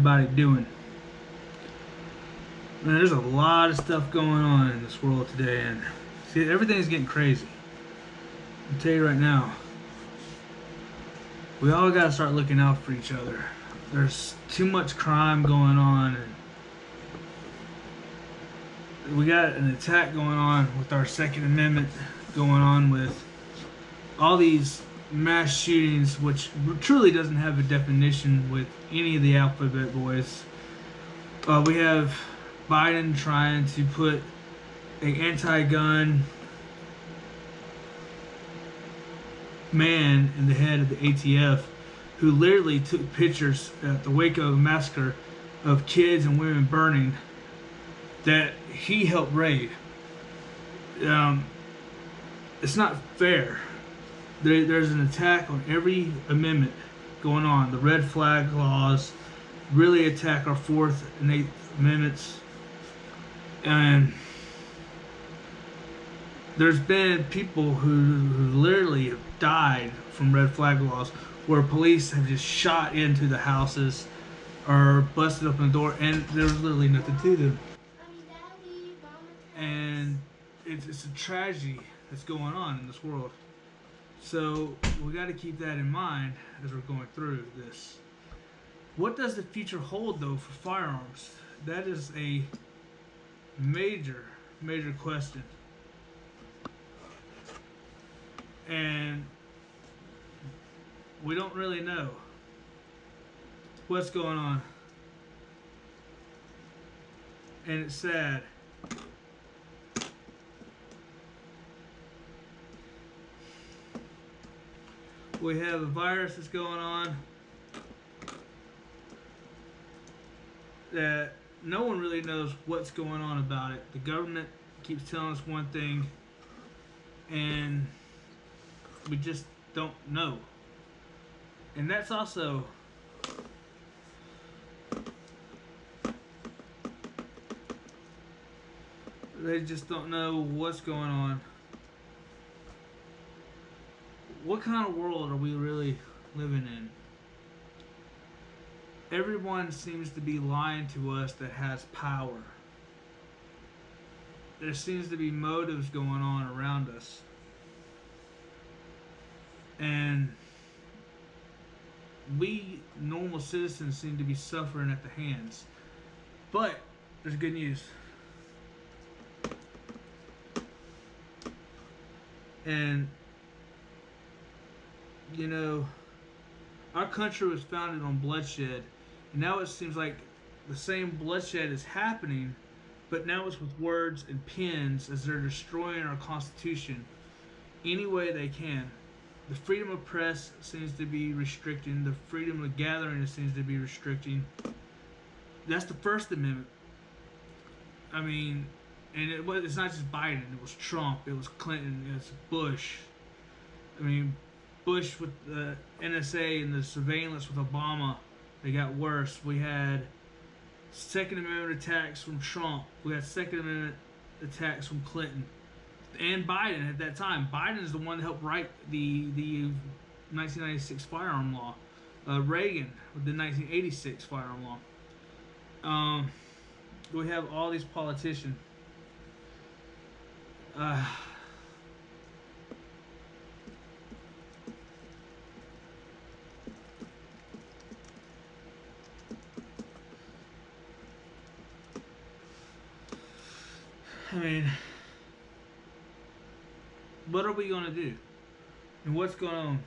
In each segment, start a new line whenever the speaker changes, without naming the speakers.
everybody doing? Man, there's a lot of stuff going on in this world today, and see, everything's getting crazy. I'll tell you right now, we all gotta start looking out for each other. There's too much crime going on, and we got an attack going on with our Second Amendment, going on with all these mass shootings, which truly doesn't have a definition with any of the alphabet boys. We have Biden trying to put an anti-gun man in the head of the ATF, who literally took pictures at the Waco massacre of kids and women burning that he helped raid. It's not fair. There's an attack on every amendment going on. The red flag laws really attack our Fourth and Eighth Amendments. And there's been people who literally have died from red flag laws, where police have just shot into the houses or busted open the door, and there's literally nothing to them. And it's a tragedy that's going on in this world. So we got to keep that in mind as we're going through this. What does the future hold, though, for firearms? That is a major question. And we don't really know what's going on. And it's sad. We have a virus that's going on that no one really knows what's going on about it. The government keeps telling us one thing, and we just don't know. And that's also they just don't know what's going on. What kind of world are we really living in? Everyone seems to be lying to us that has power. There seems to be motives going on around us. And we normal citizens seem to be suffering at the hands. But there's good news. And you know, our country was founded on bloodshed, and now it seems like the same bloodshed is happening, but now it's with words and pens, as they're destroying our Constitution any way they can. The freedom of press seems to be restricting. The freedom of gathering seems to be restricting. That's the First Amendment. I mean, and it's not just Biden. It was Trump. It was Clinton. It was Bush. I mean, Bush with the NSA and the surveillance with Obama, they got worse. We had Second Amendment attacks from Trump. We had Second Amendment attacks from Clinton and Biden at that time. Biden is the one that helped write the 1996 firearm law. Reagan with the 1986 firearm law. We have all these politicians. I mean, what are we going to do? And what's going on?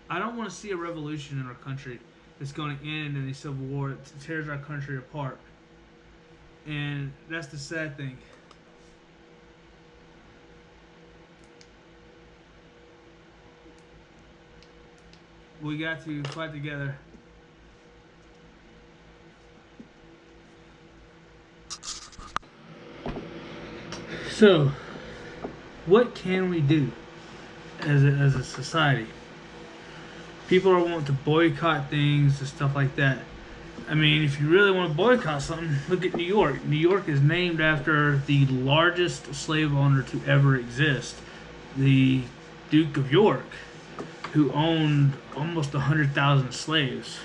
I don't want to see a revolution in our country that's going to end in a civil war that tears our country apart. And that's the sad thing. We got to fight together. So, what can we do as a society? People are wanting to boycott things and stuff like that. I mean, if you really want to boycott something, look at New York. New York is named after the largest slave owner to ever exist, the Duke of York, who owned almost 100,000 slaves.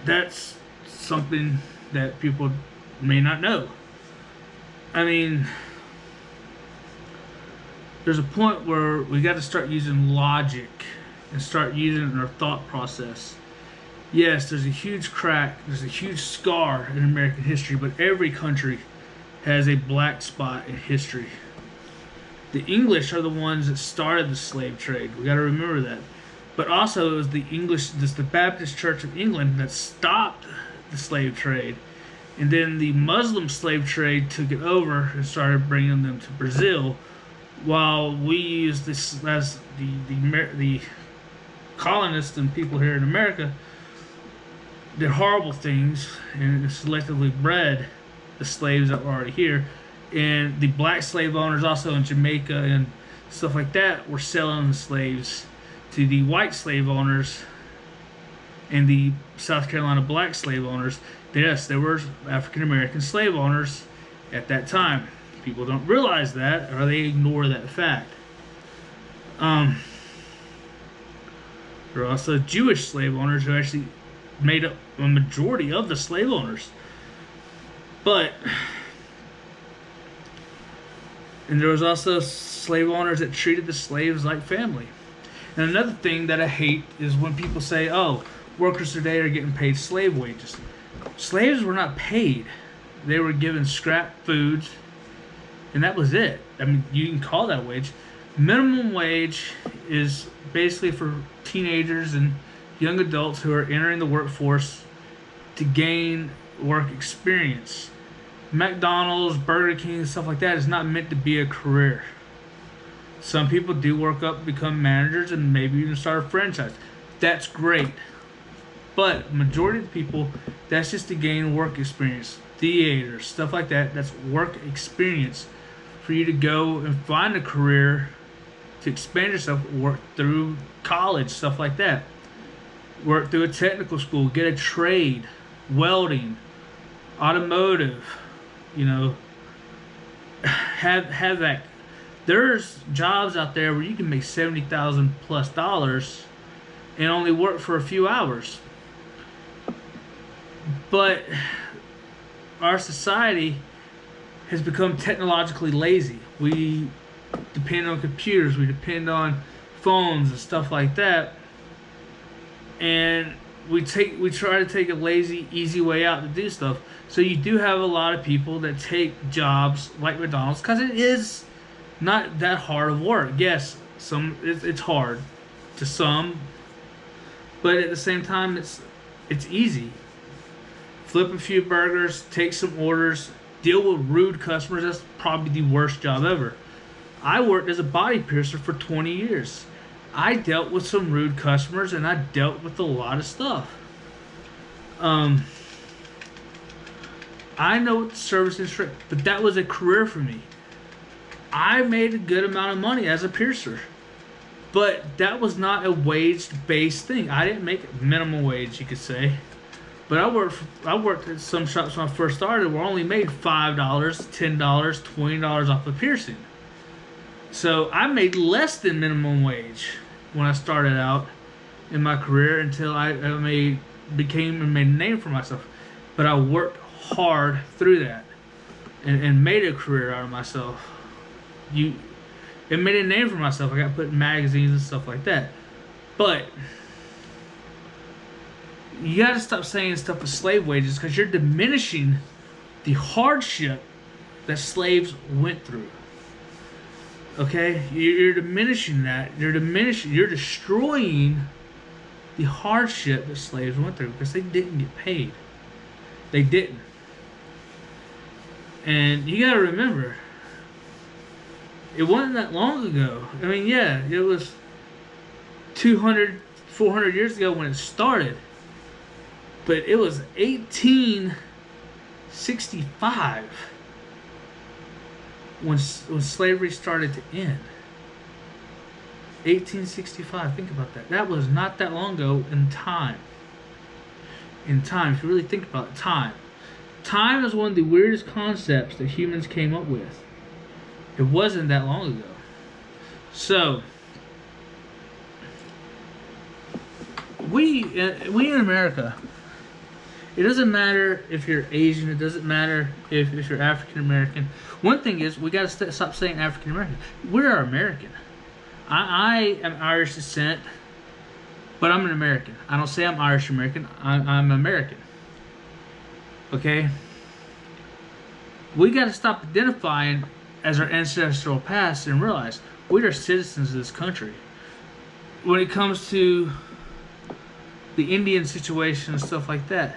that's something that people may not know. I mean, there's a point where we got to start using logic and start using our thought process. Yes, there's a huge crack, there's a huge scar in American history, but every country has a black spot in history. The English are the ones that started the slave trade. We got to remember that. But also, it was the English, the Baptist Church of England that stopped the slave trade. And then the Muslim slave trade took it over and started bringing them to Brazil, while we used this as the colonists and people here in America did horrible things and selectively bred the slaves that were already here. And the black slave owners also in Jamaica and stuff like that were selling the slaves to the white slave owners and the South Carolina black slave owners. Yes, there were African American slave owners at that time. People don't realize that, or they ignore that fact. There are also Jewish slave owners who actually made up a majority of the slave owners. And there was also slave owners that treated the slaves like family. And another thing that I hate is when people say, oh, workers today are getting paid slave wages. Slaves were not paid. They were given scrap foods, and that was it. I mean, you can call that a wage. Minimum wage is basically for teenagers and young adults who are entering the workforce to gain work experience. McDonald's, Burger King, stuff like that is not meant to be a career. Some people do work up, become managers, and maybe even start a franchise. That's great. But majority of the people, that's just to gain work experience. Theater, stuff like that, that's work experience for you to go and find a career, to expand yourself, work through college, stuff like that. Work through a technical school, get a trade, welding, automotive, have that. There's jobs out there where you can make $70,000+ and only work for a few hours. But our society has become technologically lazy. We depend on computers, we depend on phones and stuff like that, and we try to take a lazy, easy way out to do stuff. So you do have a lot of people that take jobs like McDonald's because it is not that hard of work. Yes, it's hard to some, but at the same time, it's easy. Flip a few burgers, take some orders, deal with rude customers. That's probably the worst job ever. I worked as a body piercer for 20 years. I dealt with some rude customers, and I dealt with a lot of stuff. I know what the service industry, but that was a career for me. I made a good amount of money as a piercer, but that was not a wage-based thing. I didn't make minimum wage, you could say. But I worked at some shops when I first started where I only made $5, $10, $20 off of piercing. So I made less than minimum wage when I started out in my career until I became and made a name for myself. But I worked hard through that and made a career out of myself. It made a name for myself. I got put in magazines and stuff like that. But you got to stop saying stuff with slave wages because you're diminishing the hardship that slaves went through. Okay? You're diminishing that. You're destroying the hardship that slaves went through because they didn't get paid. They didn't. And you got to remember, it wasn't that long ago. I mean, yeah, it was 200, 400 years ago when it started. But it was 1865 when slavery started to end. 1865, think about that. That was not that long ago in time. In time, if you really think about it, time. Time is one of the weirdest concepts that humans came up with. It wasn't that long ago. So, we in America, It doesn't matter if you're Asian. It doesn't matter if you're African American. One thing is, we got to stop saying African American. We are American. I am Irish descent, but I'm an American. I don't say I'm Irish American. I'm American. Okay? We got to stop identifying as our ancestral past and realize we are citizens of this country. When it comes to the Indian situation and stuff like that,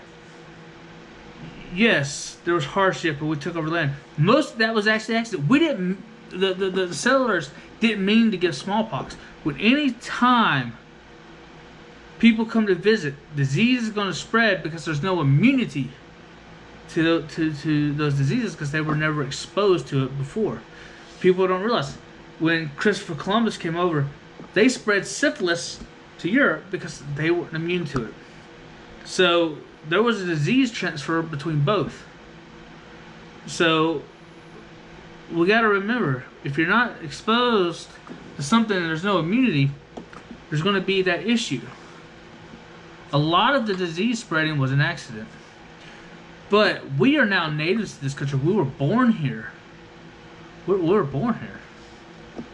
yes, there was hardship, but we took over land. Most of that was actually accident. We didn't. The settlers didn't mean to give smallpox. When any time people come to visit, disease is going to spread because there's no immunity to those diseases because they were never exposed to it before. People don't realize when Christopher Columbus came over, they spread syphilis to Europe because they weren't immune to it. So there was a disease transfer between both. So we got to remember, if you're not exposed to something and there's no immunity, there's going to be that issue. A lot of the disease spreading was an accident. But we are now natives to this country. We were born here. We were born here.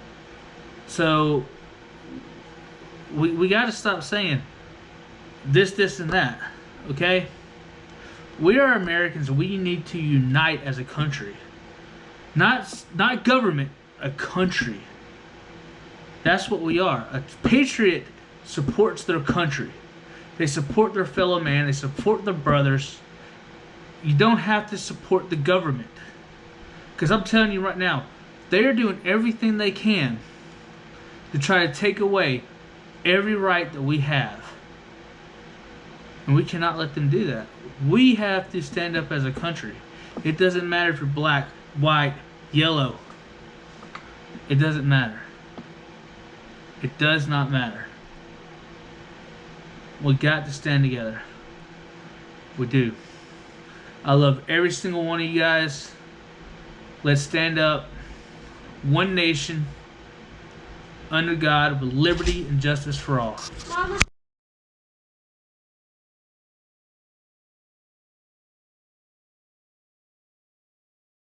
So we got to stop saying this, and that. Okay? We are Americans. We need to unite as a country. Not government, a country. That's what we are. A patriot supports their country. They support their fellow man. They support their brothers. You don't have to support the government. Because I'm telling you right now, they're doing everything they can to try to take away every right that we have. And we cannot let them do that. We have to stand up as a country. It doesn't matter if you're black, white, yellow. It doesn't matter. It does not matter. We got to stand together. We do. I love every single one of you guys. Let's stand up. One nation, under God, with liberty and justice for all. Mama.